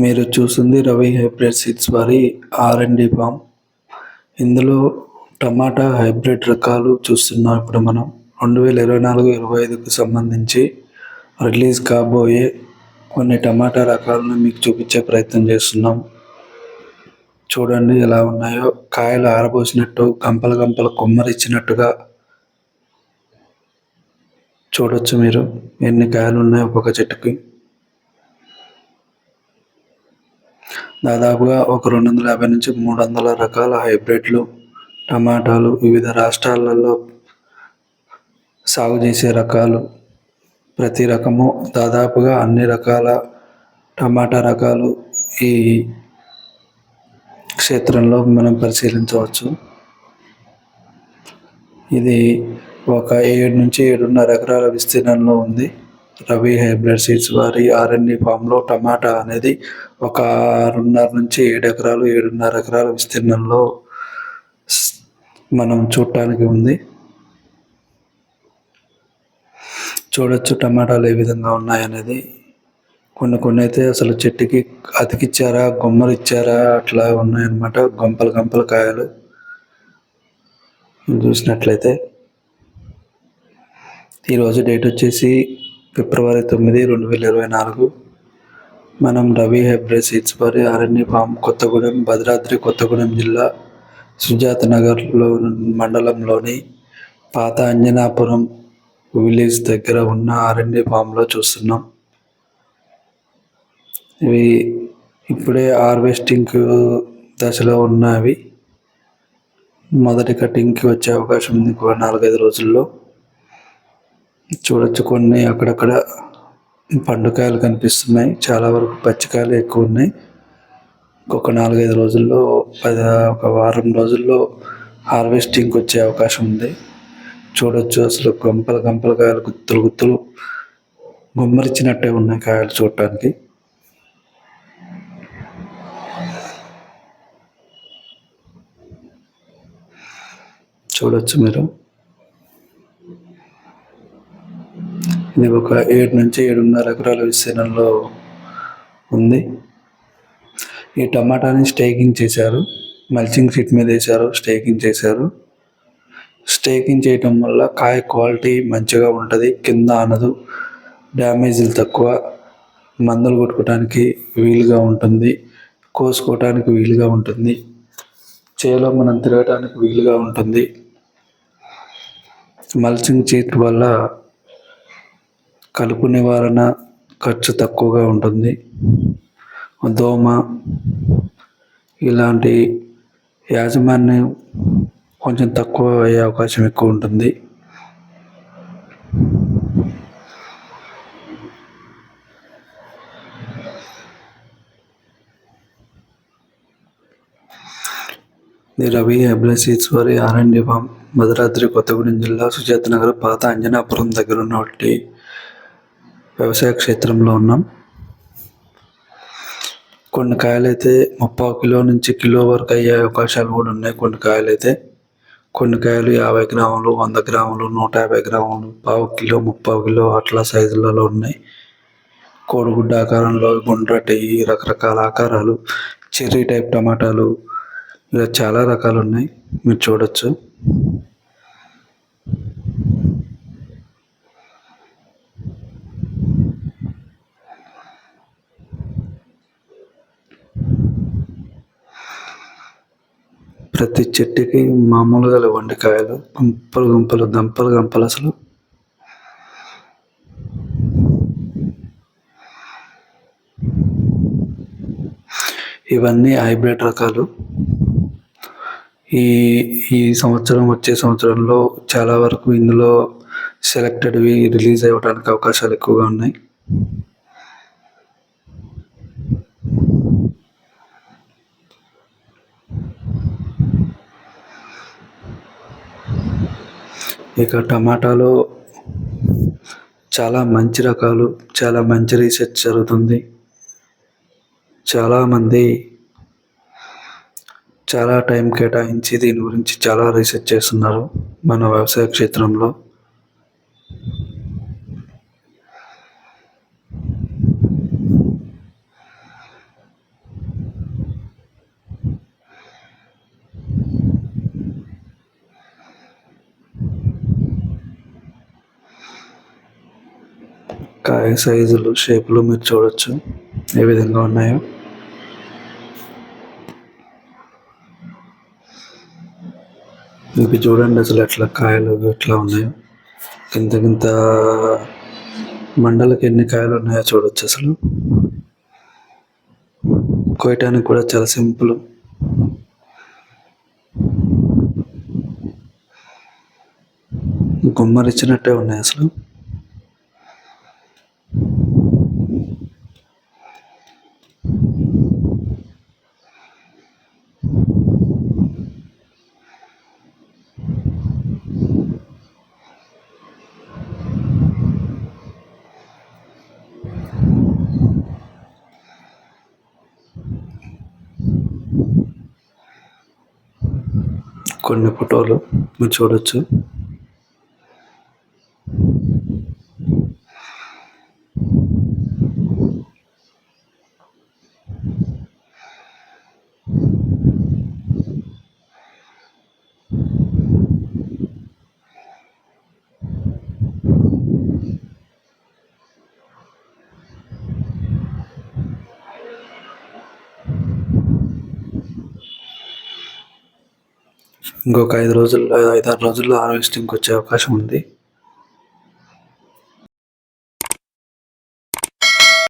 మీరు చూస్తుంది Ravi hybrid seeds వారి ఆర్&డి ఫామ్. ఇందులో టమాటా హైబ్రిడ్ రకాలు చూస్తున్నాం. ఇప్పుడు మనం 2024-25కు సంబంధించి రిలీజ్ కాబోయే కొన్ని టమాటా రకాలను మీకు చూపించే ప్రయత్నం చేస్తున్నాం. చూడండి ఎలా ఉన్నాయో. కాయలు ఆరబోసినట్టు గంపలు గంపలు కొమ్మరిచ్చినట్టుగా చూడొచ్చు మీరు ఎన్ని కాయలు ఉన్నాయో ఒక్కొక్క చెట్టుకి. దాదాపుగా ఒక 250 నుంచి 300 రకాల హైబ్రిడ్లు టమాటాలు వివిధ రాష్ట్రాలలో సాగు చేసే రకాలు. ప్రతి రకము దాదాపుగా అన్ని రకాల టమాటా రకాలు ఈ క్షేత్రంలో మనం పరిశీలించవచ్చు. ఇది ఒక 7 నుంచి 7.5 ఎకరాల విస్తీర్ణంలో ఉంది. రవి హైబ్రిడ్ సీడ్స్ వారి ఆర్&డి ఫామ్లో టమాటా అనేది ఒక 6.5 నుంచి 7 ఎకరాలు 7.5 ఎకరాల విస్తీర్ణంలో మనం చూడటానికి ఉంది. చూడొచ్చు టమాటాలు ఏ విధంగా ఉన్నాయనేది. కొన్ని అయితే అసలు చెట్టుకి అతికిచ్చారా కొమ్మలు ఇచ్చారా అట్లా ఉన్నాయన్నమాట. గంపలు గంపలు కాయలు చూసినట్లయితే. ఈరోజు డేట్ వచ్చేసి ఫిబ్రవరి 9, 2024. మనం రవి హైబ్రిడ్ సీడ్స్ వారి ఆర్&డి ఫామ్ కొత్తగూడెం, భద్రాద్రి కొత్తగూడెం జిల్లా సుజాత నగర్లో మండలంలోని పాత అంజనాపురం విలేజ్ దగ్గర ఉన్న ఆర్&డి ఫామ్లో చూస్తున్నాం. ఇవి ఇప్పుడే హార్వెస్టింగ్ దశలో ఉన్నవి. మొదటి కటింగ్కి వచ్చే అవకాశం ఉంది ఇంకో 4-5 రోజుల్లో. చూడొచ్చు కొన్ని అక్కడక్కడ పండుకాయలు కనిపిస్తున్నాయి. చాలా వరకు పచ్చికాయలు ఎక్కువ ఉన్నాయి. ఇంకొక 4-5 రోజుల్లో ఒక వారం రోజుల్లో హార్వెస్టింగ్కి వచ్చే అవకాశం ఉంది. చూడొచ్చు అసలు గంపలు గంపల కాయలు గుత్తులు గుత్తులు గుమ్మరిచ్చినట్టే ఉన్నాయి కాయలు చూడటానికి. చూడొచ్చు మీరు. ఇది ఒక 7 నుంచి 7.5 ఎకరాల విస్తీర్ణంలో ఉంది. ఈ టమాటాని స్టేకింగ్ చేశారు. మల్చింగ్ షీట్ మీద వేశారు, స్టేకింగ్ చేశారు. స్టేకింగ్ చేయటం వల్ల కాయ క్వాలిటీ మంచిగా ఉంటుంది. కింద అనదు, డ్యామేజీలు తక్కువ, మందులు కొట్టుకోవడానికి వీలుగా ఉంటుంది, కోసుకోవటానికి వీలుగా ఉంటుంది, చేలో మనం తిరగటానికి వీలుగా ఉంటుంది. మల్చింగ్ షీట్ వల్ల కలుపు నివారణ ఖర్చు తక్కువగా ఉంటుంది. దోమ ఇలాంటి యాజమాన్యం కొంచెం తక్కువ అయ్యే అవకాశం ఎక్కువ ఉంటుంది. ఇది రవి హైబ్రిడ్ సీడ్స్ వారి ఆర్&డి ఫామ్, భద్రాద్రి కొత్తగూడెం జిల్లా సుజాత నగర్ పాత అంజనాపురం దగ్గర ఉన్నటువంటి వ్యవసాయ క్షేత్రంలో ఉన్నాం. కొన్ని కాయలైతే 30 కిలో నుంచి కిలో వరకు అయ్యే అవకాశాలు కూడా ఉన్నాయి. కొన్ని కాయలు 50 గ్రాములు, 100 గ్రాములు, 150 గ్రాములు, 1/4 కిలో, 30 కిలో అట్లా సైజులలో ఉన్నాయి. కోడిగుడ్డ ఆకారంలో, గుండ్రటి రకరకాల ఆకారాలు, చెర్రీ టైప్ టమాటాలు, ఇలా చాలా రకాలు ఉన్నాయి. మీరు చూడొచ్చు. ప్రతి చెట్టుకి మామూలుగా లేవండి కాయలు, గుంపలు గుంపలు దంపలు గంపలు. అసలు ఇవన్నీ హైబ్రిడ్ రకాలు. ఈ సంవత్సరం వచ్చే సంవత్సరంలో చాలా వరకు ఇందులో సెలెక్టెడ్వి రిలీజ్ అవ్వడానికి అవకాశాలు ఎక్కువగా ఉన్నాయి. ఇక టమాటాలో చాలా మంచి రకాలు, చాలా మంచి రీసెర్చ్ జరుగుతుంది. చాలామంది చాలా టైం కేటాయించి దీని గురించి చాలా రీసెర్చ్ చేస్తున్నారు మన వ్యవసాయ క్షేత్రంలో. కాయ సైజులు, షేపులు మీరు చూడొచ్చు ఏ విధంగా ఉన్నాయో. ఇవి చూడండి అసలు ఎట్లా కాయలు ఎట్లా ఉన్నాయో. ఇంత మండలకి ఎన్ని కాయలు ఉన్నాయో చూడొచ్చు అసలు. కోయటానికి కూడా చాలా సింపుల్. గుమ్మరిచ్చినట్టే ఉన్నాయి అసలు. కొన్ని ఫోటోలు మీరు చూడొచ్చు. ఇంకొక 5 రోజుల్లో 5-6 రోజుల్లో హార్వెస్టింగ్కి వచ్చే అవకాశం ఉంది.